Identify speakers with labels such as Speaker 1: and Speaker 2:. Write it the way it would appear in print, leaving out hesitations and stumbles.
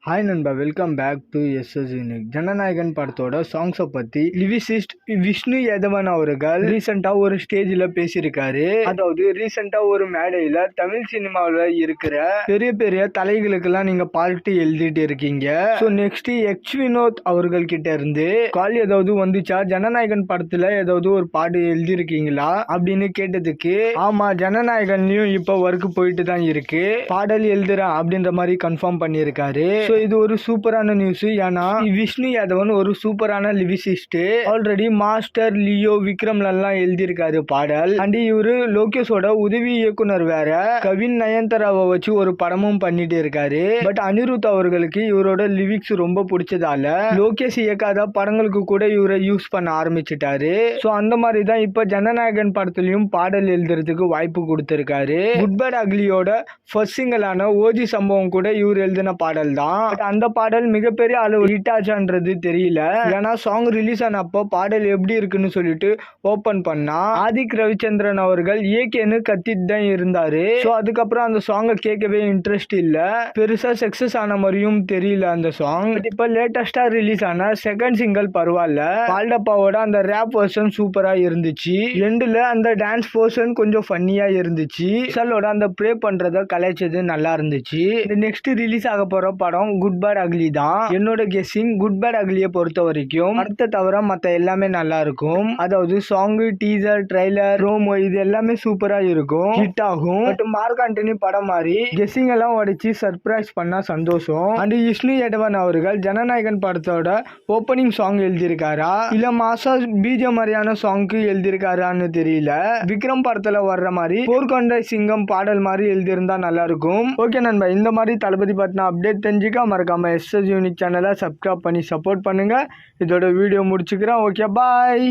Speaker 1: Hi நண்பா, welcome back to SS unique. Jananayagan படத்தோட சாங்ஸை பற்றி லிரிசிஸ்ட் விஷ்ணு யாதவன் அவர்கள் ரீசெண்டாக ஒரு ஸ்டேஜில் பேசியிருக்காரு. அதாவது ரீசெண்டாக ஒரு மேடையில் தமிழ் சினிமாவில் இருக்கிற பெரிய பெரிய தலைகளுக்கெல்லாம் நீங்கள் பாட்டு எழுதிட்டு இருக்கீங்க. ஸோ நெக்ஸ்ட் எக்ஸ் வினோத் அவர்கள் கிட்ட இருந்து கால் ஏதாவது வந்துச்சா, ஜனநாயகன் படத்தில் ஏதாவது ஒரு பாட்டு எழுதியிருக்கீங்களா அப்படின்னு கேட்டதுக்கு, ஆமாம் ஜனநாயகன்லையும் இப்போ ஒர்க் போயிட்டு தான் இருக்கு, பாடல் எழுதுறேன் அப்படின்ற மாதிரி கன்ஃபார்ம் பண்ணியிருக்காரு. இது ஒரு சூப்பரான நியூஸ். ஏன்னா விஷ்ணு யாதவன் ஒரு சூப்பரான லிரிசிஸ்ட். ஆல்ரெடி மாஸ்டர், லியோ, விக்ரம்ல எல்லாம் எழுதியிருக்காரு பாடல். அண்ட் இவரு லோகேஷோட உதவி இயக்குனர் வேற கவின் நயன்தாராவை வச்சு ஒரு படமும் பண்ணிட்டு இருக்காரு. பட் அனிருத் அவர்களுக்கு இவரோட லிரிக்ஸ் ரொம்ப பிடிச்சதால லோகேஷ் இயக்காத படங்களுக்கு கூட இவரை யூஸ் பண்ண ஆரம்பிச்சுட்டாரு. சோ அந்த மாதிரி தான் இப்ப ஜனநாயகன் படத்துலயும் பாடல் எழுதுறதுக்கு வாய்ப்பு கொடுத்திருக்காரு. குட் பேட் அக்லியோட ஃபர்ஸ்ட் சிங்கலான ஓஜி சம்பவம் கூட இவர் எழுதின பாடல் தான். அந்த பாடல் மிகப்பெரிய அளவு ஹிட் ஆச்சான்றது தெரியல. ஏன்னா சாங் ரிலீஸ் ஆனப்போ பாடல் எப்படி இருக்குன்னு சொல்லிட்டு ஓபன் பண்ணா ஆதிக் ரவிச்சந்திரன் அவர்கள் ஏகேன்னு கத்திட்டு தான் இருந்தாரு. ஸோ அதுக்கப்புறம் அந்த சாங்கை கேட்கவே இன்ட்ரெஸ்ட் இல்ல, பெருசா சக்சஸ் ஆன மாதிரியும் தெரியல அந்த சாங். இப்ப லேட்டஸ்டா ரிலீஸ் ஆன செகண்ட் சிங்கிள் பரவாயில்ல, பால்டப்பாவோட அந்த ரேப் வெர்ஷன் சூப்பரா இருந்துச்சு. எண்டுல அந்த டான்ஸ் போர்ஷன் கொஞ்சம் ஃபன்னியா இருந்துச்சு. சலோட அந்த ப்ரே பண்றத கலைச்சது நல்லா இருந்துச்சு. நெக்ஸ்ட் ரிலீஸ் ஆக போற படம் குட் பேட் அக்லி தான். என்னோட கெஸ்ஸிங் குட் பேட் அக்லியை பொறுத்த வரைக்கும் அடுத்த தவிர மற்ற எல்லாமே நல்லா இருக்கும். அதாவது சாங், டீசர், ட்ரைலர், ப்ரோமோ இது எல்லாமே சூப்பரா இருக்கும், ஹிட் ஆகும். பட் மார்க் ஆண்டனி படம் மாதிரி கெஸ்ஸிங் எல்லாம் உடைச்சு சர்ப்ரைஸ் பண்ணா சந்தோஷம். அண்ட் விஷ்ணு யாதவன் அவர்கள் ஜனநாயகன் படத்தோட ஓப்பனிங் சாங் எழுதியிருக்காரா இல்ல மாசா பீஜ மாதிரியான சாங்க்கு எழுதியிருக்காரான்னு தெரியல. விக்ரம் படத்துல வர்ற மாதிரி போர்க்கொண்டை சிங்கம் பாடல் மாதிரி எழுதியிருந்தா நல்லா இருக்கும். ஓகே நண்பா, இந்த மாதிரி தளபதி பத்தின அப்டேட் தெரிஞ்சுக்க மறக்காம எஸ்எஸ் யூனிக் சேனலை சப்ஸ்கிரைப் பண்ணி சப்போர்ட் பண்ணுங்க. இதோட வீடியோ முடிச்சுக்கிறேன். ஓகே, பாய்.